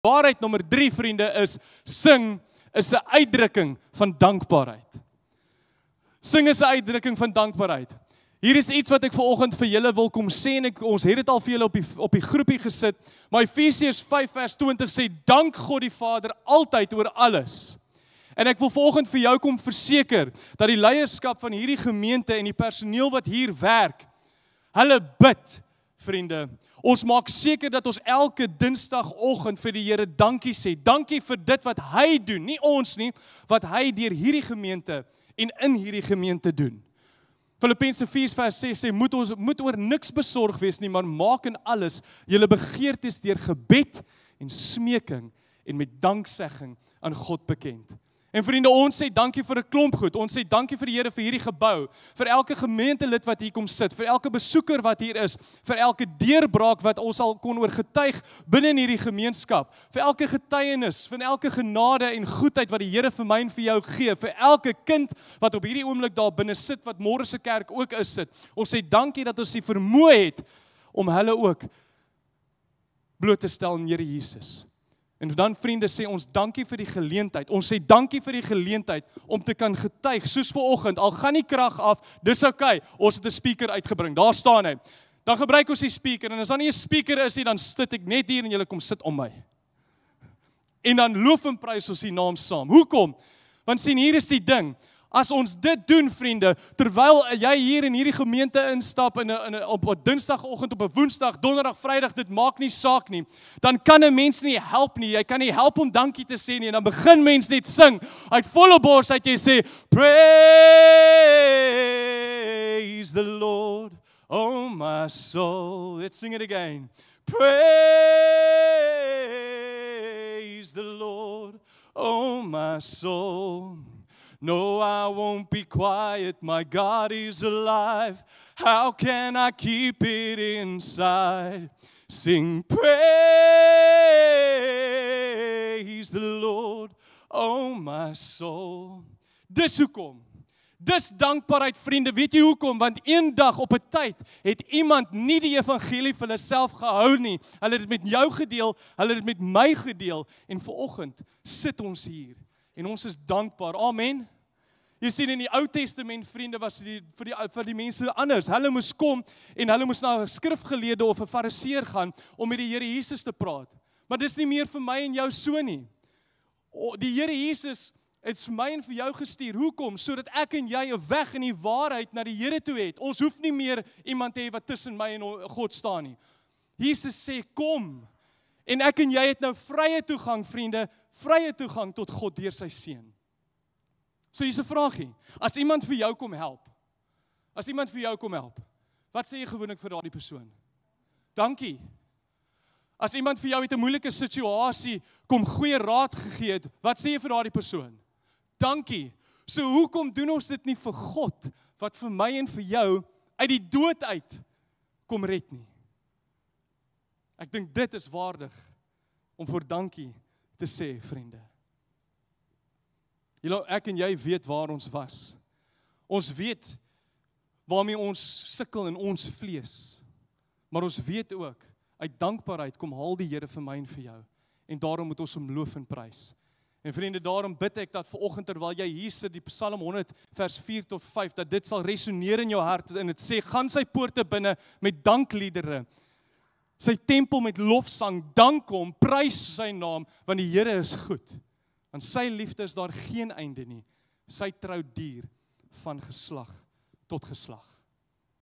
Waarheid nommer 3, vriende, is sing is 'n uitdrukking van dankbaarheid. Sing is 'n uitdrukking van dankbaarheid. Hier is iets wat ek vanoggend vir julle wil kom sê en ons het dit al vir julle op die groepie gesit. Maar Efesiërs 5:20 sê dank God die Vader altyd oor alles. En ek wil vanoggend vir jou kom verseker dat die leierskap van hierdie gemeente en die personeel wat hier werk, hulle bid, vriende. Ons maak seker dat ons elke dinsdagoggend vir die Here dankie sê. Dankie vir dit wat hy doen, nie ons nie, wat hy deur hierdie gemeente en in hierdie gemeente doen. Filippense 4:6 sê, moet oor niks besorg wees nie, maar maak in alles julle begeertes deur gebed en smeking en met danksegging aan God bekend. En vriende, ons sê dankie vir 'n klomp goed. Ons sê dankie vir die Here vir hierdie gebou, vir elke gemeentelid wat hier kom sit, vir elke besoeker wat hier is, vir elke deurbraak wat ons al kon oor getuig binne in hierdie gemeenskap, vir elke getuienis, vir elke genade en goedheid wat die Here vir my en vir jou gee, vir elke kind wat op hierdie oomblik daar binne sit, wat môre se kerk ook is sit. Ons sê dankie dat ons die vermoë het om hulle ook bloot te stel in Here Jesus. En dan vriende sê ons dankie vir die geleentheid. Ons sê dankie vir die geleentheid om te kan getuig, soos vanoggend, al gaan die krag af, dis okay, ons het 'n speaker uitgebring, daar staan hy. Dan gebruik ons die speaker, en as daar nie 'n speaker is nie, dan sit ek net hier en julle kom sit om my. En dan loof en prys ons die naam saam. Hoekom? Want sien, hier is die ding, as ons dit doen, vriende, terwyl jy hier in hierdie gemeente instap op 'n dinsdagoggend, op 'n woensdag, donderdag, vrydag, dit maak nie saak nie, dan kan 'n mens nie help nie. Jy kan nie help om dankie te sê nie, en dan begin mens net sing. Uit volle bors uit jy sê, praise the Lord, oh my soul. Let's sing it again. Praise the Lord, oh my soul. No, I won't be quiet, my God is alive. How can I keep it inside? Sing praise the Lord, oh my soul. Dis hoekom. Dis dankbaarheid, vriende. Weet jy hoekom? Want eendag op 'n tyd het iemand nie die evangelie vir hulle self gehou nie. Hulle het dit met jou gedeel, hulle het dit met my gedeel, en vanoggend sit ons hier. En ons is dankbaar. Amen. Jy sien, in die Ou Testament, vriende, was vir die mense anders. Hulle moes kom en hulle moes na 'n skrifgeleerde of 'n fariseer gaan om met die Here Jesus te praat. Maar dis nie meer vir my en jou so nie. Die Here Jesus het vir my en vir jou gestuur. Hoekom? Sodat ek en jy 'n weg in die waarheid na die Here toe het. Ons hoef nie meer iemand te hê wat tussen my en God staan nie. Jesus sê, kom. En ek en jy het nou vrye toegang, vriende, vrye toegang tot God deur sy seun. So hier's 'n vraagie. As iemand vir jou kom help, wat sê jy gewoonlik vir daardie persoon? Dankie. As iemand vir jou met 'n moeilike situasie kom goeie raad gegee het, wat sê jy vir daardie persoon? Dankie. So hoekom doen ons dit nie vir God, wat vir my en vir jou uit die dood uit kom red nie? Ek dink dit is waardig om vir dankie te sê, vriende. Ek en jy weet waar ons was. Ons weet waarmee ons sukkel in ons vlees. Maar ons weet ook, uit dankbaarheid kom haal die Here vir my en vir jou. En daarom moet ons hom loof en prys. En vriende, daarom bid ek dat vanoggend terwyl jy hier sit, die Psalm 100 vers 4 tot 5, dat dit sal resoneer in jou hart en dit sê, gaan sy poorte binne met dankliedere, sy tempel met lofsang, dank hom, prys sy naam, want die Here is goed. Aan sy liefde is daar geen einde nie. Sy trou duur van geslag tot geslag.